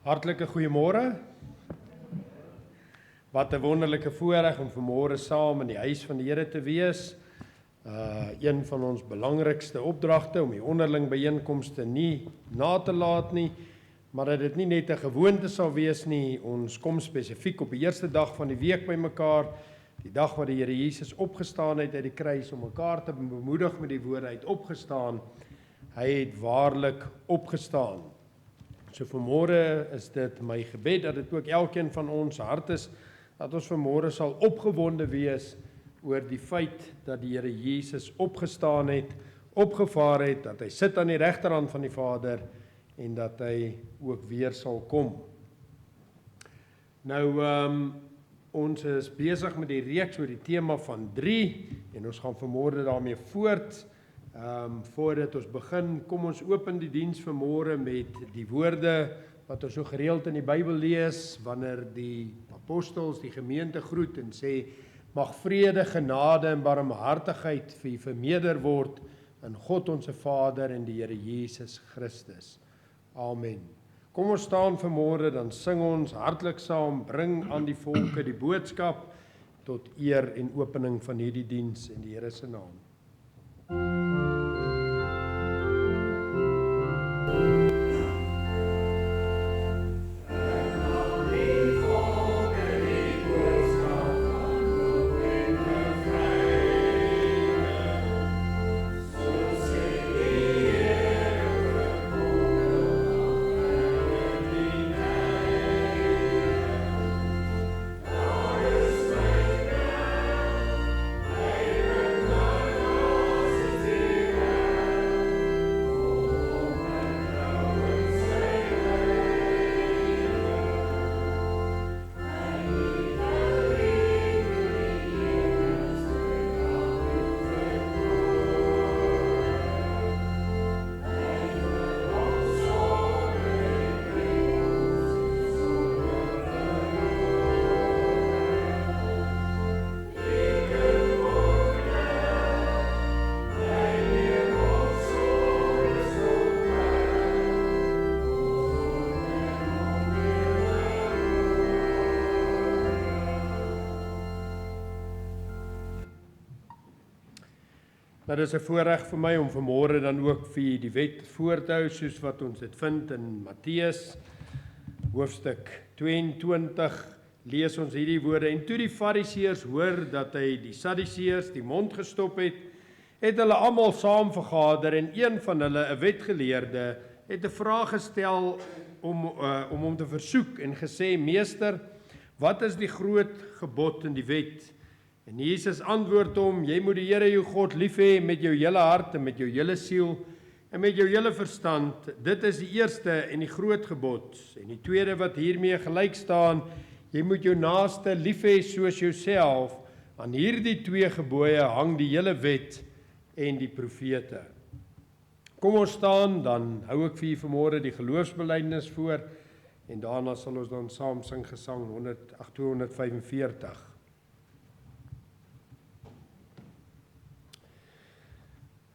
Hartlike goeiemôre. Wat 'n wonderlike voorreg om vanmôre saam in die huis van die Here te wees. Een van ons belangrikste opdragte om die onderling byeenkomste nie na te laat nie, maar dat dit nie net 'n gewoonte sal wees nie. Ons kom spesifiek op die eerste dag van die week bymekaar, die dag wat die Here Jesus opgestaan het uit die kruis, om mekaar te bemoedig met die woorde: hy het opgestaan, hy het waarlik opgestaan. So vanmôre is dit my gebed dat dit ook elkeen van ons hart is, dat ons vanmôre sal opgewonde wees oor die feit dat die Here Jesus opgestaan het, opgevaar het, dat hy sit aan die regterhand van die Vader en dat hy ook weer sal kom. Nou, ons is besig met die reeks oor die tema van 3 en ons gaan vanmôre daarmee voort. Voordat ons begin, kom ons open die diens vanmôre met die woorde wat ons so gereeld in die Bybel lees, wanneer die apostels die gemeente groet en sê: mag vrede, genade en barmhartigheid vir u vermeerder word in God ons Vader en die Here Jesus Christus. Amen. Kom ons staan vanmôre, dan sing ons hartlik saam, bring aan die volke die boodskap, tot eer en opening van hierdie diens in die Here se naam. Dit is 'n voorreg vir my om vanmôre dan ook vir die wet voor te hou, soos wat ons dit vind in Matteus hoofstuk 22, lees ons hierdie woorde: en toe die Fariseërs hoor dat hy die Sadduseërs die mond gestop het, het hulle almal saam vergader en een van hulle, 'n wetgeleerde, het 'n vraag gestel om hom te versoek en gesê: meester, wat is die groot gebod in die wet? En Jesus antwoord hom: jy moet die Here jou God lief hê met jou hele hart en met jou hele siel en met jou hele verstand. Dit is die eerste en die groot gebod. En die tweede wat hiermee gelyk staan: jy moet jou naaste lief hê soos jouself. Aan hierdie 2 gebooie hang die hele wet en die profete. Kom ons staan, dan hou ek vir u vanmôre die geloofsbelijdenis voor en daarna sal ons dan saam sing gesang 245.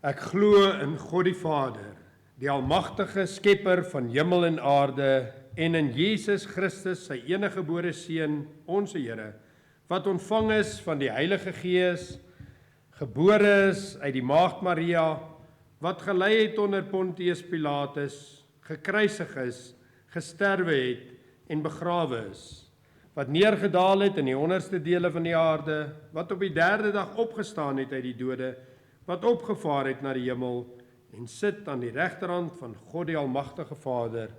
Ek glo in God die Vader, die almagtige skepper van hemel en aarde, en in Jesus Christus, sy eniggebore Seun, ons Here, wat ontvang is van die Heilige Gees, gebore is uit die Maagd Maria, wat gelei het onder Pontius Pilatus, gekruisig is, gesterwe het en begrawe is, wat neergedaal het in die onderste dele van die aarde, wat op die 3de dag opgestaan het uit die dode, wat opgevaar het na die hemel en sit aan die regterhand van God die almagtige Vader,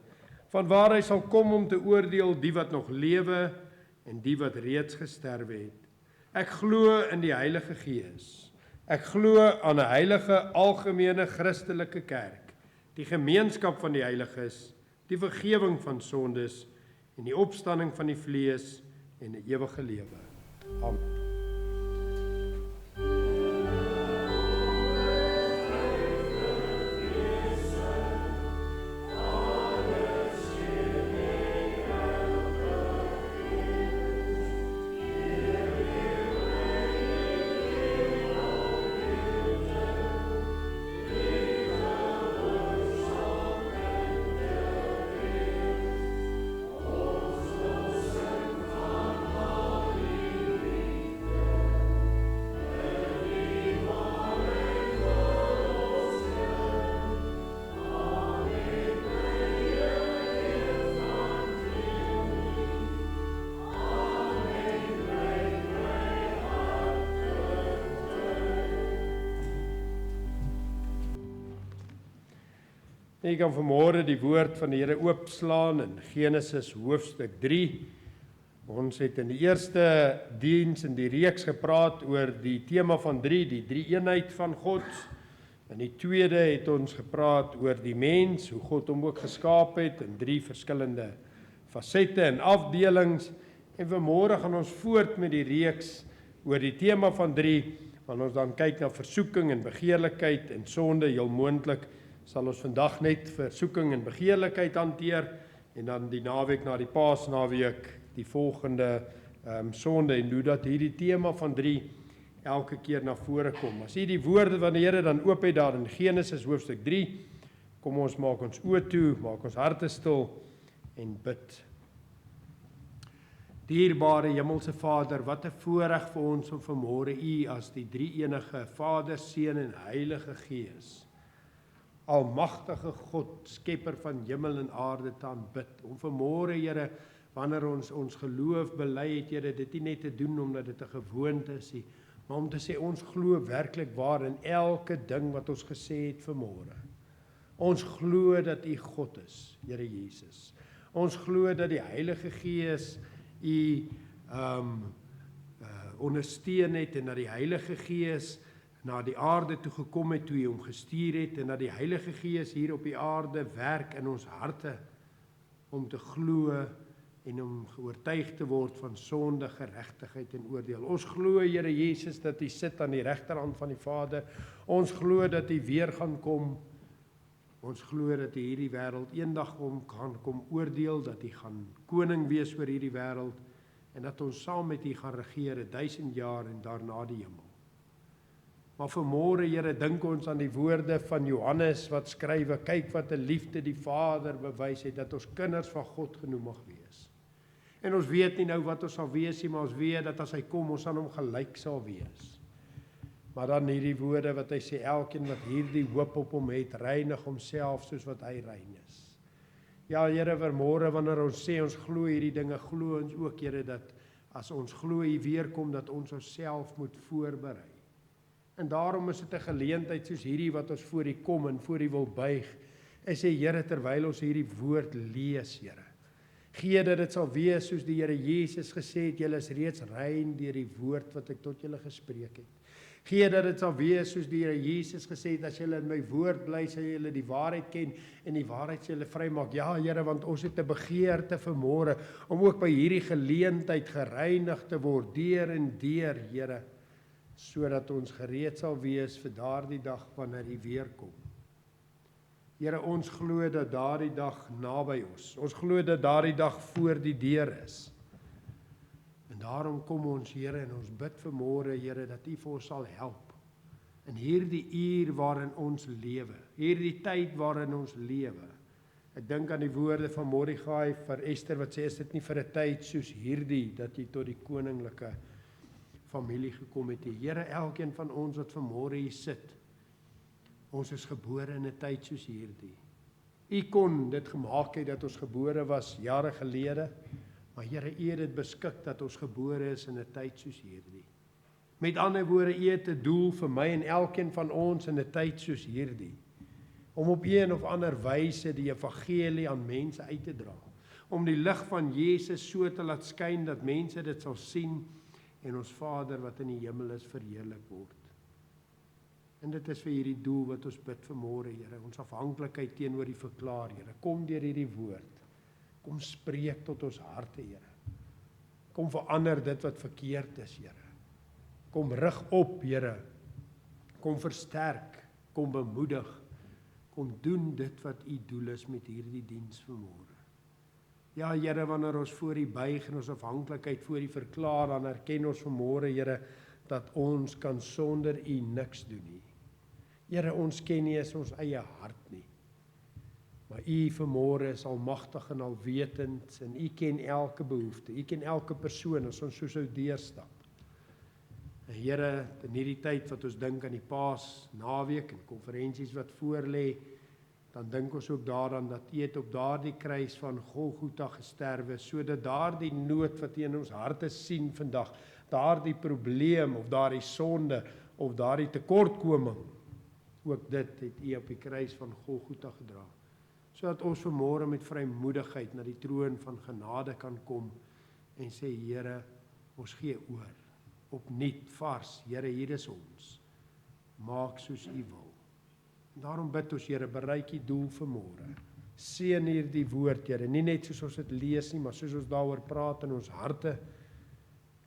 vanwaar hy sal kom om te oordeel die wat nog lewe en die wat reeds gesterwe het. Ek glo in die Heilige Gees. Ek glo aan 'n heilige algemene Christelike kerk, die gemeenskap van die heiliges, die vergifnis van sondes en die opstanding van die vlees en 'n ewige lewe. Amen. Jy kan vanmôre die woord van die Here oopslaan in Genesis hoofstuk 3. Ons het in die eerste diens in die reeks gepraat oor die tema van 3, die drie-eenheid van God. In die tweede het ons gepraat oor die mens, hoe God hom ook geskaap het in 3 verskillende fasette en afdelings. En vanmôre gaan ons voort met die reeks oor die tema van 3, wanneer ons dan kyk na versoeking en begeerlikheid en sonde. Heel moontlik sal ons vandag net versoeking en begeerlikheid hanteer en dan die naweek na die Paasnaweek die volgende sonde en hoe dat hierdie tema van 3 elke keer na vore kom. As jy die woorde van die Here dan oop het daar in Genesis hoofstuk 3, kom ons maak ons oë toe, maak ons harte stil en bid. Dierbare Hemelse Vader, wat 'n voorreg vir ons om vanmôre U as die drie-enige Vader, Seun en Heilige Gees, almagtige God, skepper van hemel en aarde te aanbid. Om vanmôre, Here, wanneer ons geloof bely het, Here, dit nie net te doen omdat dit 'n gewoonte is nie, maar om te sê ons glo werklik waar in elke ding wat ons gesê het vanmôre. Ons glo dat U God is, Here Jesus. Ons glo dat die Heilige Gees U ondersteun het en dat die Heilige Gees na die aarde toe gekom het toe hy hom gestuur het en dat die Heilige Gees hier op die aarde werk in ons harte om te glo en om geoortuig te word van sonde, geregtigheid en oordeel. Ons glo, Here Jesus, dat U sit aan die regterhand van die Vader. Ons glo dat U weer gaan kom. Ons glo dat U hierdie wêreld eendag gaan kom oordeel, dat U gaan koning wees oor hierdie wêreld en dat ons saam met U gaan regeer 1000 jaar en daarna die hemel. Maar vanmôre, Here, dink ons aan die woorde van Johannes wat skrywe, kyk wat 'n liefde die Vader bewys het, dat ons kinders van God genoem mag wees. En ons weet nie nou wat ons sal wees nie, maar ons weet dat as hy kom, ons aan hom gelyk sal wees. Maar dan hierdie woorde wat hy sê, elkeen wat hierdie hoop op hom het, reinig homself soos wat hy rein is. Ja, Here, vanmôre wanneer ons sê ons glo hierdie dinge, glo ons ook, Here, dat as ons glo U weer kom, dat ons onsself moet voorberei. En daarom is dit 'n geleentheid soos hierdie wat ons voor U kom en voor U wil buig. En sê, Here, terwyl ons hierdie woord lees, Here, gee dat dit sal wees soos die Here Jesus gesê het, julle is reeds rein deur die woord wat ek tot julle gespreek het. Gee dat dit sal wees soos die Here Jesus gesê het, as julle in my woord bly, sal julle die waarheid ken en die waarheid sal julle vrymaak. Ja, Here, want ons het 'n begeerte vanmôre om ook by hierdie geleentheid gereinig te word deur en deur, Here, sodat ons gereed sal wees vir daardie dag wanneer U weer kom. Here, ons glo dat daardie dag naby ons. Ons glo dat daardie dag voor die deur is. En daarom kom ons, Here, en ons bid vanmôre, Here, dat U vir ons sal help in hierdie uur waarin ons lewe, hierdie tyd waarin ons lewe. Ek dink aan die woorde van Mordegai vir Ester wat sê, is dit nie vir 'n tyd soos hierdie dat jy tot die koninklike familie gekom het. Here, elkeen van ons wat vanmôre hier sit, ons is gebore in 'n tyd soos hierdie. U kon dit gemaak het dat ons gebore was jare gelede, maar Here, U het dit beskik dat ons gebore is in 'n tyd soos hierdie. Met ander woorde, U het 'n doel vir my en elkeen van ons in 'n tyd soos hierdie, om op een of ander wyse die evangelie aan mense uit te dra, om die lig van Jesus so te laat skyn dat mense dit sal sien en ons Vader wat in die hemel is verheerlik word. En dit is vir hierdie doel wat ons bid vanmôre, Here, ons afhanklikheid teenoor U verklaar, Here. Kom deur hierdie woord. Kom spreek tot ons harte, Here. Kom verander dit wat verkeerd is, Here. Kom rig op, Here. Kom versterk, kom bemoedig. Kom doen dit wat U doel is met hierdie diens vanmôre. Ja, Here, wanneer ons voor U buig en ons afhanklikheid voor U verklaar, dan erken ons vanmôre, Here, dat ons kan sonder U niks doen nie. Here, ons ken nie eens ons eie hart nie. Maar U vanmôre is almagtig en alwetend en U ken elke behoefte. U ken elke persoon as ons so sou deurstap. En Here, in hierdie tyd wat ons dink aan die Paasnaweek en konferensies wat voorlê, dan dink ons ook daaraan dat U het op daardie kruis van Golgotha gesterwe, sodat daardie nood wat U in ons harte sien vandag, daardie probleem of daardie sonde of daardie tekortkoming, ook dit het U op die kruis van Golgotha gedra. sodat ons vanmôre met vrymoedigheid na die troon van genade kan kom en sê, Here, ons gee oor, opnuut vars, Here, hier is ons, maak soos U wil. En daarom bid ons, Here, bereik die doel vanmôre. Seën hierdie woord, Here, nie net soos ons dit lees nie, maar soos ons daaroor praat in ons harte,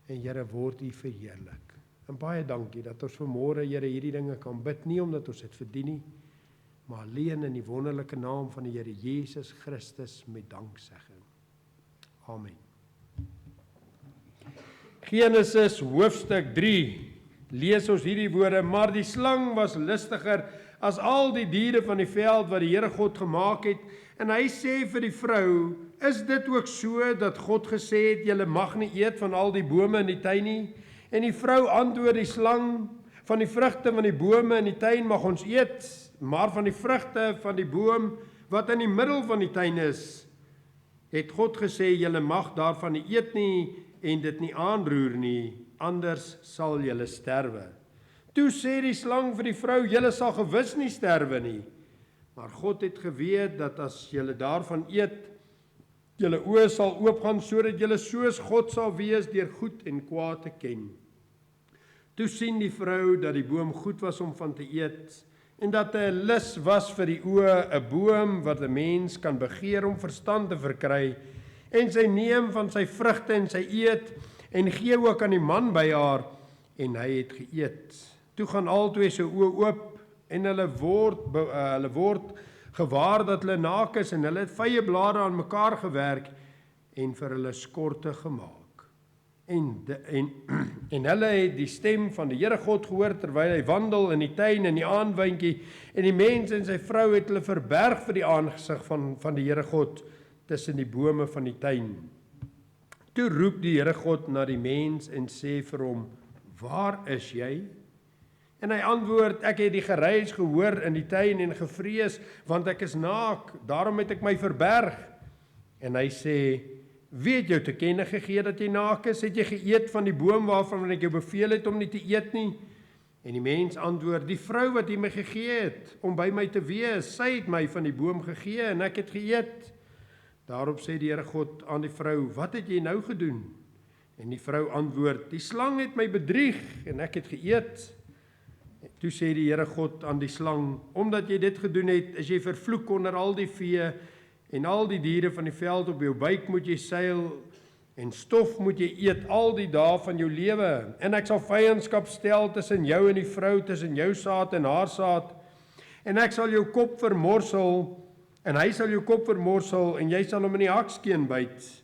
en Here, word U verheerlik. En baie dankie dat ons vanmôre, Here, hierdie dinge kan bid, nie omdat ons dit verdien nie, maar alleen in die wonderlike naam van die Here Jesus Christus met danksegging. Amen. Genesis hoofstuk 3, lees ons hierdie woorde, maar die slang was listiger as al die diere van die veld wat die Here God gemaak het, en hy sê vir die vrou, is dit ook so dat God gesê het, julle mag nie eet van al die bome in die tuin nie? En die vrou antwoord die slang, van die vrugte van die bome in die tuin mag ons eet, maar van die vrugte van die boom wat in die middel van die tuin is, het God gesê, julle mag daarvan nie eet nie, en dit nie aanroer nie, anders sal julle sterwe. Toe sê die slang vir die vrou, julle sal gewis nie sterwe nie, maar God het geweet dat as julle daarvan eet, julle oë sal oopgaan, sodat julle soos God sal wees deur goed en kwaad te ken. Toe sien die vrou dat die boom goed was om van te eet, en dat 'n lus was vir die oë, 'n boom wat 'n mens kan begeer om verstand te verkry, en sy neem van sy vrugte en sy eet, en gee ook aan die man by haar, en hy het geëet. Toe gaan albei se oë oop, en hulle word gewaar dat hulle naak is, en hulle het vye blare aan mekaar gewerk, en vir hulle skorte gemaak. En hulle het die stem van die Here God gehoor, terwyl hy wandel in die tuin in die aandwyntjie, en die mens en sy vrou het hulle verberg vir die aangesig van die Here God, tussen die bome van die tuin. Toe roep die Here God na die mens en sê vir hom, waar is jy? En hy antwoord, ek het die geruis gehoor in die tuin en gevrees, want ek is naak, daarom het ek my verberg. En hy sê, wie het jou te kenne gegee dat jy naak is? Het jy geëet van die boom waarvan ek jou beveel het om nie te eet nie? En die mens antwoord, die vrou wat jy my gegee het, om by my te wees, sy het my van die boom gegee en ek het geëet. Daarop sê die Here God aan die vrou, wat het jy nou gedoen? En die vrou antwoord, die slang het my bedrieg en ek het geëet. Toe sê die Here God aan die slang, omdat jy dit gedoen het, is jy vervloek onder al die vee en al die diere van die veld, op jou buik moet jy seil en stof moet jy eet al die dae van jou lewe. En ek sal vyandskap stel tussen jou en die vrou, tussen jou saad en haar saad. En ek sal jou kop vermorsel en hy sal jou kop vermorsel en jy sal hom in die hakskeen byt.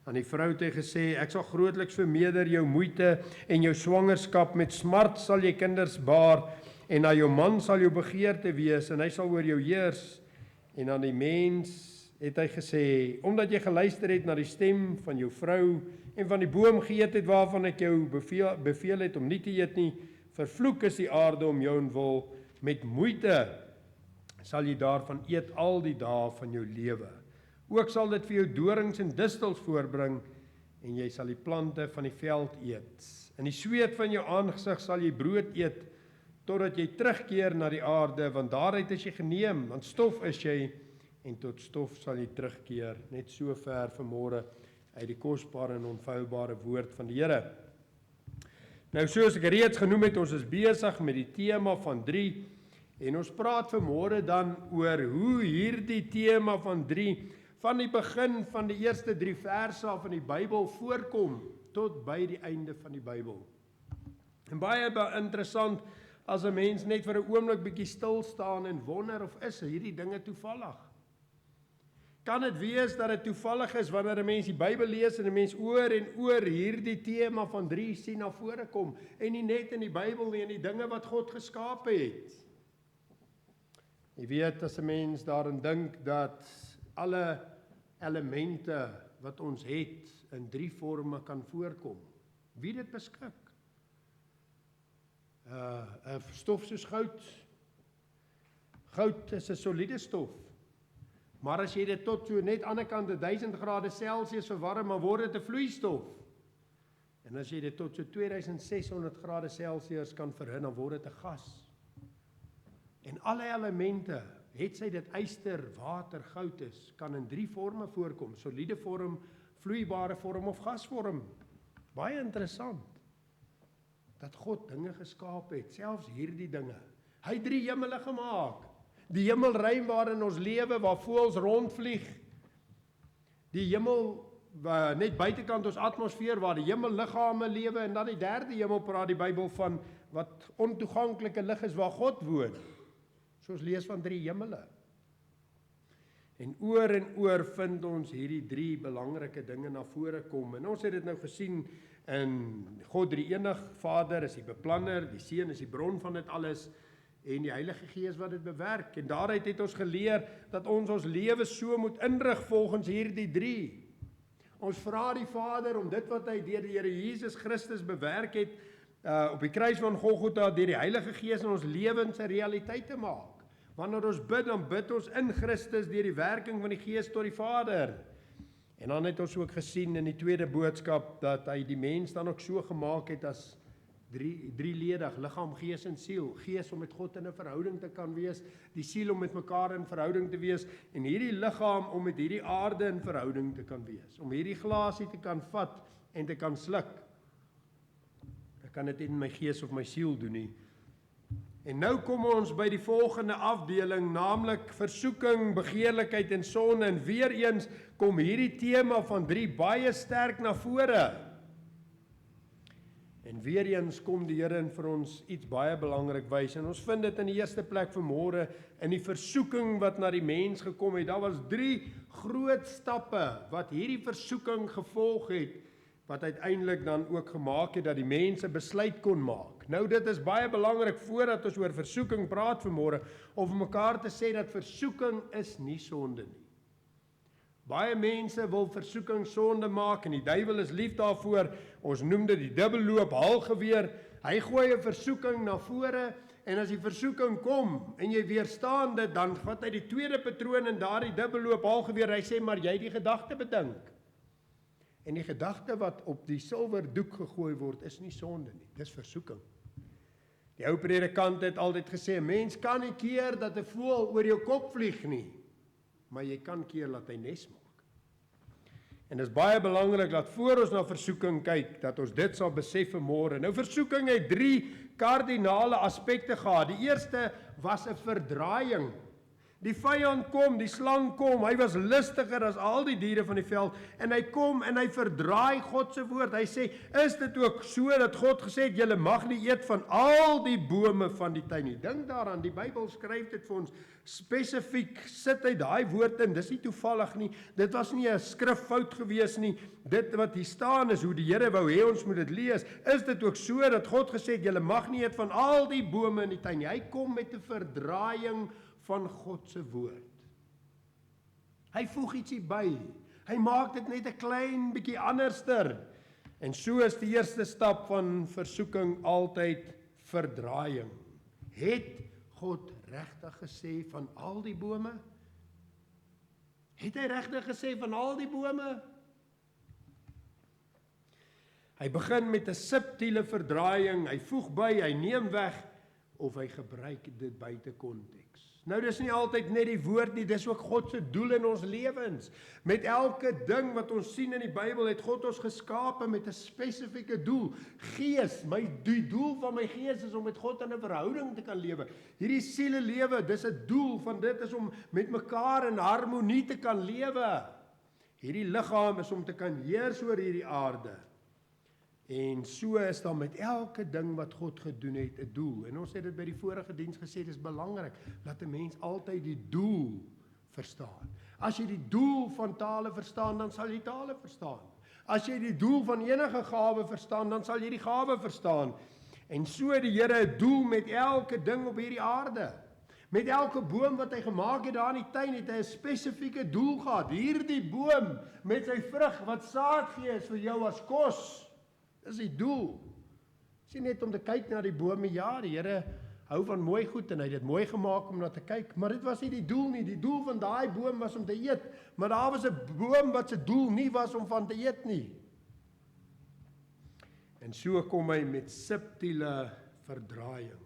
Aan die vrou het hy gesê, ek sal grootliks vermeerder jou moeite en jou swangerskap, met smart sal jy kinders baar, en na jou man sal jou begeerte wees, en hy sal oor jou heers. En aan die mens het hy gesê, omdat jy geluister het na die stem van jou vrou, en van die boom geëet het waarvan ek jou beveel het om nie te eet nie, vervloek is die aarde om jou entwil, met moeite sal jy daarvan eet al die dae van jou lewe. Ook sal dit vir jou dorings en distels voorbring, en jy sal die plante van die veld eet. In die sweet van jou aangesig sal jy brood eet, totdat jy terugkeer na die aarde, want daaruit is jy geneem, want stof is jy, en tot stof sal jy terugkeer. Net so ver vanmôre uit die kosbare en onfeilbare woord van die Here. Nou soos ek reeds genoem het, ons is besig met die tema van 3, en ons praat vanmôre dan oor hoe hierdie tema van 3 van die begin van die eerste 3 verse van die Bybel voorkom tot by die einde van die Bybel. En baie interessant as 'n mens net vir 'n oomblik bietjie stil staan en wonder of is hierdie dinge toevallig? Kan dit wees dat dit toevallig is wanneer 'n mens die Bybel lees en 'n mens oor en oor hierdie tema van 3 sien na vore kom en nie net in die Bybel nie, in die dinge wat God geskape het? Jy weet, as 'n mens daarin dink dat alle elemente wat ons het in 3 forme kan voorkom, wie dit beskik? Stof soos goud. Goud is 'n soliede stof. Maar as jy dit tot so net aan die kant 1000 grade Celsius verwarm, dan word dit 'n vloeistof. En as jy dit tot so 2600 grade Celsius kan verhit, dan word dit 'n gas. En alle elemente het sy dit yster, water, goud is, kan in 3 forme voorkom, soliede vorm, vloeibare vorm of gasvorm. Baie interessant, dat God dinge geskaap het, selfs hierdie dinge. Hy het 3 hemele gemaak, die hemelruim waarin ons lewe, waar voëls rondvlieg, die hemel net buitekant ons atmosfeer, waar die hemelliggame lewe, en dan die 3de hemel praat die Bybel van, wat ontoeganklike lig is, waar God woon. So ons lees van 3 hemele. En oor vind ons hierdie 3 belangrike dinge na vore kom. En ons het dit nou gesien in God die enig Vader is die beplanner, die Seun is die bron van dit alles, en die Heilige Gees wat dit bewerk. En daaruit het ons geleer dat ons lewe so moet inrig volgens hierdie 3. Ons vra die Vader om dit wat hy deur die Here Jesus Christus bewerk het, op die kruis van Golgotha, deur die Heilige Gees in ons lewens 'n realiteit te maak. Wanneer ons bid, dan bid ons in Christus deur die werking van die Gees tot die Vader. En dan het ons ook gesien in die tweede boodskap, dat hy die mens dan ook so gemaak het as drieledig, liggaam, gees en siel. Gees om met God in 'n verhouding te kan wees, die siel om met mekaar in verhouding te wees, en hierdie liggaam om met hierdie aarde in verhouding te kan wees, om hierdie glasie te kan vat en te kan sluk. Ek kan dit in my gees of my siel doen nie. En nou kom ons by die volgende afdeling, naamlik versoeking, begeerlikheid en sonde, en weer eens kom hierdie tema van 3 baie sterk na vore. En weer eens kom die Here in vir ons iets baie belangrik wys, en ons vind dit in die eerste plek vanmôre, in die versoeking wat na die mens gekom het. Daar was 3 groot stappe, wat hierdie versoeking gevolg het, wat uiteindelik dan ook gemaak het, dat die mense besluit kon maak. Nou dit is baie belangrik, voordat ons oor versoeking praat vanmôre, om vir mekaar te sê, dat versoeking is nie sonde nie. Baie mense wil versoeking sonde maak, en die duiwel is lief daarvoor. Ons noem dit die dubbelloop, halgeweer. Hy gooi 'n versoeking na vore, en as die versoeking kom, en jy weerstaan dit, dan vat hy die tweede patroon in daardie dubbelloop, halgeweer. Hy sê, maar jy het die gedagte bedink. En die gedagte wat op die silwer doek gegooi word, is nie sonde nie, dis versoeking. Die ou predikant het altyd gesê, 'n mens kan nie keer dat 'n voël oor jou kop vlieg nie, maar jy kan keer dat hy nes maak. En dit is baie belangrik dat voor ons na versoeking kyk, dat ons dit sal besef vanmôre. Nou versoeking het 3 kardinale aspekte gehad. Die eerste was 'n verdraaiing. Die vyand kom, die slang kom, hy was listiger as al die diere van die veld, en hy kom en hy verdraai God se woord. Hy sê, is dit ook so dat God gesê het, julle mag nie eet van al die bome van die tuin nie. Dink daaraan, die Bybel skryf dit vir ons spesifiek, sit hy daai woord in, dis nie toevallig nie, dit was nie 'n skriffout gewees nie, dit wat hier staan is hoe die Here wou hê ons moet dit lees. Is dit ook so dat God gesê het, julle mag nie eet van al die bome in die tuin nie. Hy kom met 'n verdraaiing van God se woord. Hy voeg ietsie by. Hy maak dit net 'n klein bietjie anderster. En so is die eerste stap van versoeking altyd verdraaiing. Het God regtig gesê van al die bome? Het hy regtig gesê van al die bome? Hy begin met 'n subtiele verdraaiing. Hy voeg by, hy neem weg, of hy gebruik dit buite konteks. Nou dis nie altyd net die woord nie, dis ook God se doel in ons lewens. Met elke ding wat ons sien in die Bybel het God ons geskape met 'n spesifieke doel. Gees, die doel van my gees is om met God in 'n verhouding te kan lewe. Hierdie siele lewe, dis 'n doel van dit is om met mekaar in harmonie te kan lewe. Hierdie liggaam is om te kan heers oor hierdie aarde. En so is dan met elke ding wat God gedoen het 'n doel. En ons het dit by die vorige diens gesê, dis belangrik dat 'n mens altyd die doel verstaan. As jy die doel van tale verstaan, dan sal jy tale verstaan. As jy die doel van enige gawe verstaan, dan sal jy die gawe verstaan. En so het die Here 'n doel met elke ding op hierdie aarde. Met elke boom wat hy gemaak het daar in die tuin, het hy 'n spesifieke doel gehad. Hierdie boom met sy vrug wat saad gee is vir jou as kos. Dis die doel. Dis nie net om te kyk na die bome, ja, die Here hou van mooi goed en hy het dit mooi gemaak om na te kyk, maar dit was nie die doel nie. Die doel van daai boom was om te eet, maar daar was 'n boom wat se doel nie was om van te eet nie. En so kom hy met subtiele verdraaiing.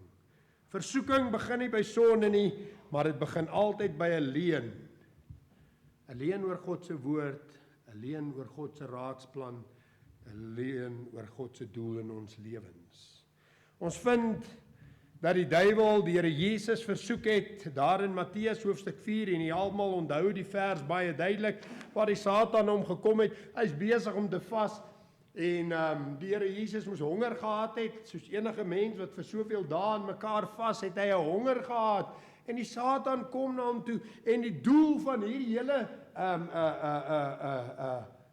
Versoeking begin nie by sonde nie, maar dit begin altyd by 'n leuen. 'n Leuen oor God se woord, 'n leuen oor God se raadsplan, 'n leuen oor God se doel in ons lewens. Ons vind dat die duiwel die Here Jesus versoek het, daar in Matteus hoofstuk 4, en jy almal onthou die vers baie duidelik, waar die Satan hom gekom het, hy's besig om te vas, en die Here Jesus moes honger gehad het, soos enige mens wat vir soveel dae aan mekaar vas, het hy 'n honger gehad, en die Satan kom na hom toe, en die doel van hierdie hele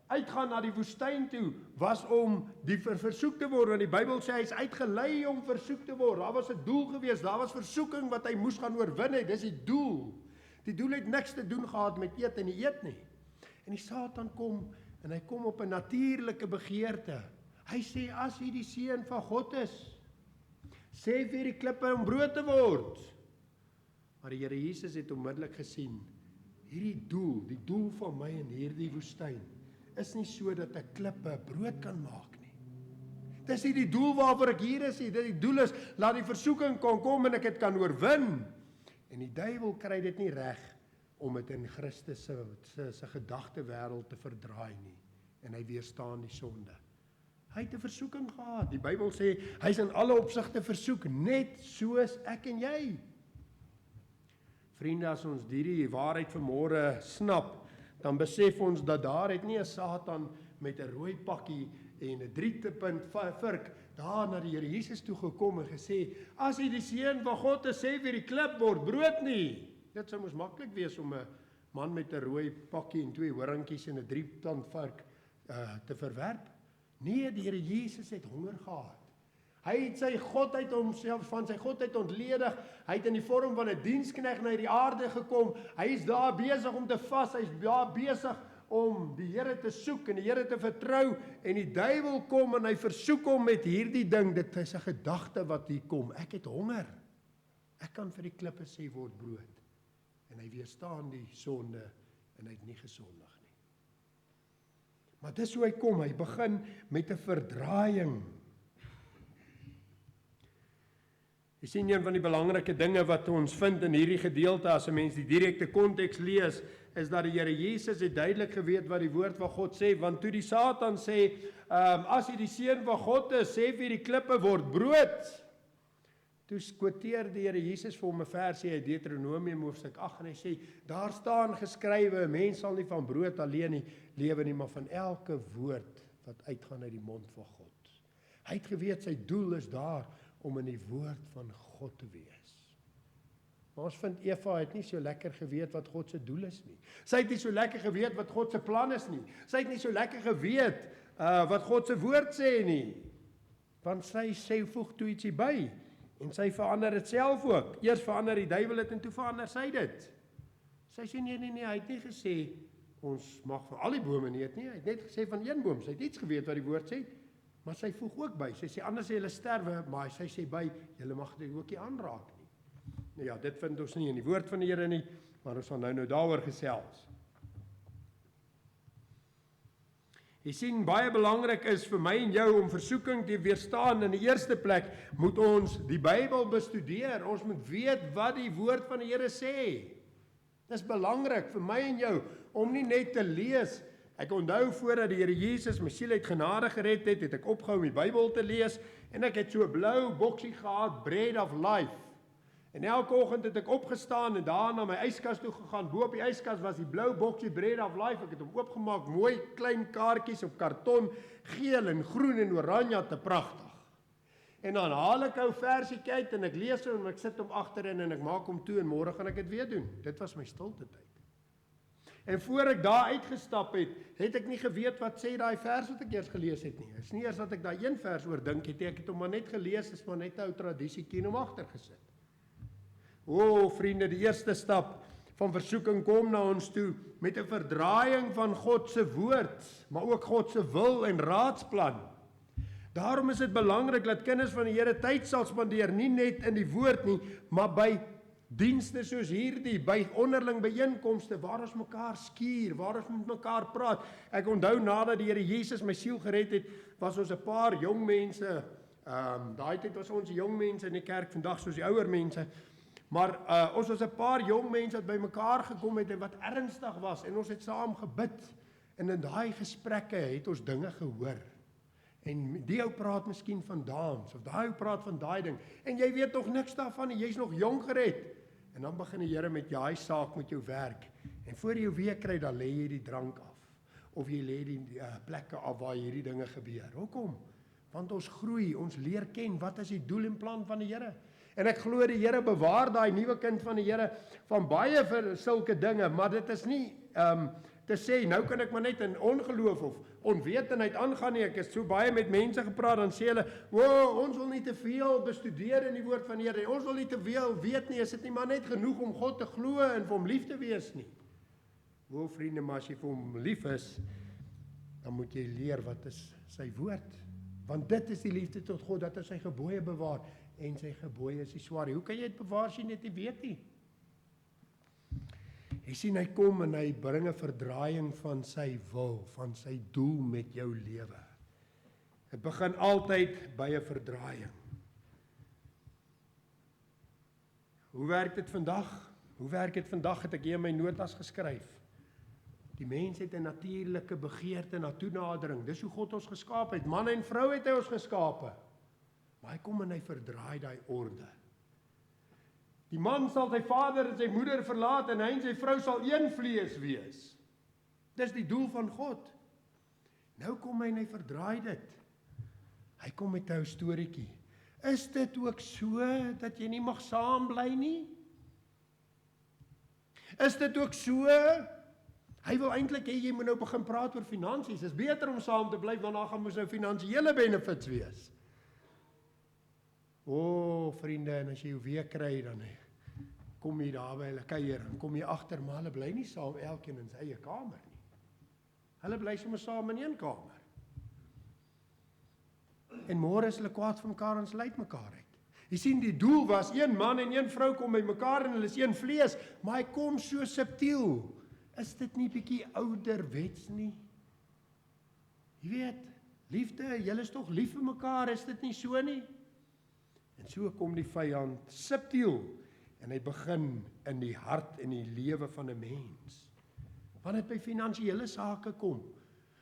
uitgaan na die woestyn toe, was om die versoek te word, want die Bybel sê, hy is uitgelei om versoek te word, daar was 'n doel gewees, daar was versoeking wat hy moes gaan oorwin het, dis die doel. Die doel het niks te doen gehad met eet en nie eet nie. En die Satan kom, en hy kom op 'n natuurlike begeerte. Hy sê, as hy die seun van God is, sê vir die klippe om brood te word. Maar die Here Jesus het onmiddellik gesien, hierdie doel, die doel van my in hierdie woestyn, is nie so dat 'n klippe brood kan maak nie. Dis nie die doel waarvoor ek hier is nie. Die doel is, laat die versoeking kom en ek het kan oorwin. En die duiwel kry dit nie reg om dit in Christus se gedagtewêreld te verdraai nie. En hy weerstaan die sonde. Hy het 'n versoeking gehad. Die Bybel sê, hy is in alle opsigte versoek, net soos ek en jy. Vriende, as ons hierdie waarheid vanmôre snap, dan besef ons dat daar het nie 'n Satan met 'n rooi pakkie en 'n 3-punt vurk daar na die Here Jesus toe gekom en gesê, as hy die seun van God is, sê vir die klip word brood nie. Dit sou mos maklik wees om 'n man met 'n rooi pakkie en 2 horingkies en 'n 3-punt vurk te verwerp. Nee, die Here Jesus het honger gehad. Hy het sy godheid homself van sy godheid ontledig. Hy het in die vorm van 'n diensknegt na die aarde gekom. Hy is daar besig om te vas. Hy is daar besig om die Here te soek en die Here te vertrou. En die duiwel kom en hy versoek hom met hierdie ding. Dit is 'n gedagte wat hier kom. Ek het honger. Ek kan vir die klippe sê word brood. En hy weerstaan die sonde en hy het nie gesondig nie. Maar dis hoe hy kom. Hy begin met 'n verdraaiing. Jy sien, een van die belangrike dinge wat ons vind in hierdie gedeelte, as 'n mens die direkte konteks lees, is dat die Here Jesus het duidelik geweet wat die woord van God sê, want toe die Satan sê, as hy die seun van God is, sê vir die klippe word brood. Toe quoteer die Here Jesus vir hom 'n versie uit Deuteronomium hoofstuk 8 en hy sê, daar staan geskrywe, 'n mens sal nie van brood alleen nie lewe nie, maar van elke woord wat uitgaan uit die mond van God. Hy het geweet sy doel is daar om in die woord van God te wees. Maar ons vind Eva het nie so lekker geweet wat God se doel is nie. Sy het nie so lekker geweet wat God se plan is nie. Sy het nie so lekker geweet wat God se woord sê nie. Want sy sê voeg toe ietsie by en sy verander dit self ook. Eers verander die duiwel dit en toe verander sy dit. Sy sê nee, hy het nie gesê ons mag van al die bome nie eet nie. Hy het net gesê van een boom. Sy het iets geweet wat die woord sê. Maar sy voeg ook by, sy sê anders sê julle sterwe, maar sy sê by, julle mag dit ook nie aanraak nie. Nou ja, dit vind ons nie in die woord van die Here nie, maar ons gaan nou daaroor gesels. Jy sien, baie belangrik is vir my en jou om versoeking te weerstaan. In die eerste plek moet ons die Bybel bestudeer, ons moet weet wat die woord van die Here sê. Dis belangrik vir my en jou, om nie net te lees. Ek onthou voordat die Here Jesus my siel uit genade gered het ek opgehou om die Bybel te lees en ek het so 'n blou boksie gehad, Bread of Life. En elke oggend het ek opgestaan en daar na my yskas toe gegaan. Bo op die yskas was die blou boksie Bread of Life. Ek het hom oopgemaak, mooi klein kaartjies op karton, geel en groen en oranje, te pragtig. En dan haal ek ou versietjie uit en ek lees hom en ek sit hom agterin en ek maak hom toe en môre gaan ek dit weer doen. Dit was my stilte tyd. En voor ek daar uitgestap het ek nie geweet wat sê daai vers wat ek eers gelees het nie. Dit is nie eers dat ek daai een vers oor dink het, ek het hom maar net gelees, is maar net 'n ou tradisietjie om agter gesit. O, vriende, die eerste stap van versoeking kom na ons toe met 'n verdraaiing van God se woord, maar ook God se wil en raadsplan. Daarom is dit belangrik dat kinders van die Here tyd sal spandeer, nie net in die woord nie, maar by dienste soos hierdie, by onderling byeenkomste, waar ons mekaar skuur, waar ons met mekaar praat. Ek onthou nadat die Here Jesus my siel gered het, was ons 'n paar jong mense Daai tyd was ons jong mense in die kerk, vandag soos die ouer mense. Maar ons was 'n paar jong mense wat bymekaar gekom het en wat ernstig was en ons het saam gebid. En in daai gesprekke het ons dinge gehoor. En die ou praat miskien van dans of daai ou praat van daai ding. En jy weet nog niks daarvan nie, jy's nog jong gered. En dan begin die Here met jy saak met jou werk. En voor jy weet kry dan lê jy die drank af. Of jy lê die plekke af waar hierdie dinge gebeur. Hoekom? Want ons groei, ons leer ken wat is die doel en plan van die Here. En ek glo die Here bewaar daai nuwe kind van die Here van baie vir sulke dinge, maar dit is nie te sê nou kan ek maar net in ongeloof of onwetendheid aangaan nie. Ek het so baie met mense gepraat, dan sê hulle, ons wil nie te veel bestudeer in die woord van die Here, ons wil nie te veel weet nie, is dit nie maar net genoeg om God te glo en vir hom lief te wees nie. Vriende, maar as jy vir hom lief is, dan moet jy leer wat is sy woord. Want dit is die liefde tot God, dat hy sy gebooie bewaar, en sy gebooie is die swaar. Hoe kan jy dit bewaar as jy net nie weet nie? Jy sien, hy kom en hy bring 'n verdraaiing van sy wil, van sy doel met jou lewe. Dit begin altyd by 'n verdraaiing. Hoe werk dit vandag? Hoe werk dit vandag, het ek hier in my notas geskryf. Die mens het 'n natuurlike begeerte na toenadering. Dis hoe God ons geskaap het. Man en vrou het hy ons geskape. Maar hy kom en hy verdraai daai orde. Die man sal sy vader en sy moeder verlaat en hy en sy vrou sal een vlees wees. Dis die doel van God. Nou kom hy en hy verdraai dit. Hy kom met 'n storieetjie. Is dit ook so dat jy nie mag saam bly nie? Is dit ook so? Hy wil eintlik hê jy moet nou begin praat oor finansies. Dis beter om saam te bly want dan gaan mos nou finansiële benefits wees. Vriende, en as jy jou weer kry, dan kom jy daar by hulle kuier, en kom jy agter, maar hulle bly nie saam elkeen in sy eie kamer nie. Hulle bly sommer saam in een kamer. En môre is hulle kwaad vir mekaar en hulle uit mekaar uit. Jy sien, die doel was een man en een vrou kom by mekaar en hulle is een vlees, maar hy kom so subtiel. Is dit nie bietjie ouderwets nie? Jy weet, liefde, julle is tog lief vir mekaar, is dit nie so nie? En so kom die vyand subtiel en hy begin in die hart en die lewe van 'n mens. Wanneer dit by finansiële sake kom.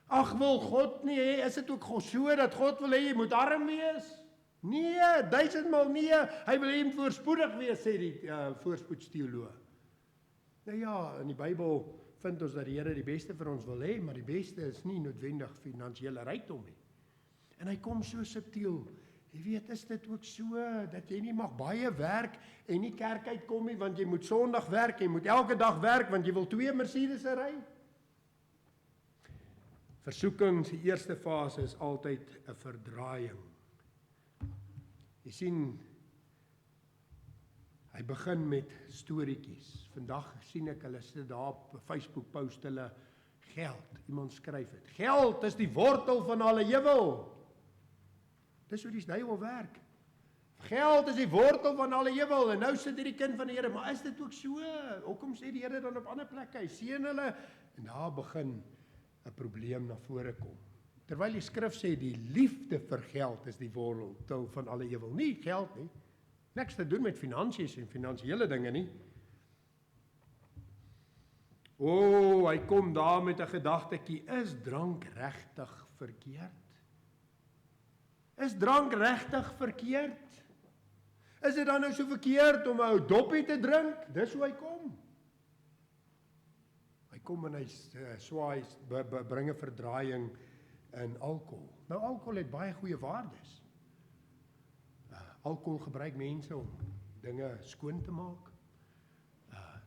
Ag, wil God nie hê, is dit ook so dat God wil hê jy moet arm wees? Nee, 1000-mal nee, hy wil hê jy moet voorspoedig wees, sê die voorspoedsteoloog. Nou ja, in die Bybel vind ons dat die Here die beste vir ons wil hê, maar die beste is nie noodwendig finansiële rykdom nie. En hy kom so subtiel. Jy weet, is dit ook so, dat jy nie mag baie werk en nie kerk uitkom nie, want jy moet Sondag werk, jy moet elke dag werk, want jy wil 2 Mercedes'e ry? Versoeking, die eerste fase is altyd 'n verdraaiing. Jy sien, hy begin met storieetjies. Vandag sien ek hulle sit daar op Facebook post hulle geld. Iemand skryf dit. Geld is die wortel van alle ewel. Dis hoe die duiwel werk. Geld is die wortel van alle ewel. En nou sit hierdie kind van die Here, maar is dit ook so? Hoekom sê die Here dan op ander plekke? Hy seën hulle en daar begin 'n probleem na vore kom. Terwyl die skrif sê die liefde vir geld is die wortel van alle ewel. Nie geld nie. Niks te doen met finansies en finansiële dinge nie. Hy kom daar met 'n gedagtetjie, is drank regtig verkeerd? Is drank regtig verkeerd? Is dit dan nou so verkeerd om 'n ou doppie te drink? Dis hoe hy kom. Hy kom en hy swaai, bring 'n verdraaiing in alkohol. Nou alkohol het baie goeie waardes. Alkohol gebruik mense om dinge skoon te maak.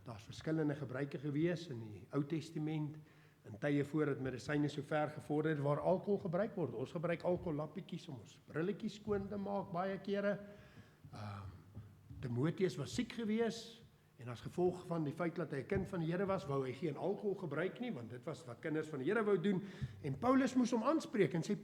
Daar's verskillende gebruike gewees in die Ou Testament, in tye voordat medisyne so ver gevorder het waar alkohol gebruik word. Ons gebruik alkohollappietjies om ons brilletjies skoon te maak baie kere. Timoteus was siek gewees en as gevolg van die feit dat hy 'n kind van die Here was, wou hy geen alkohol gebruik nie, want dit was wat kinders van die Here wou doen. En Paulus moes hom aanspreek en sê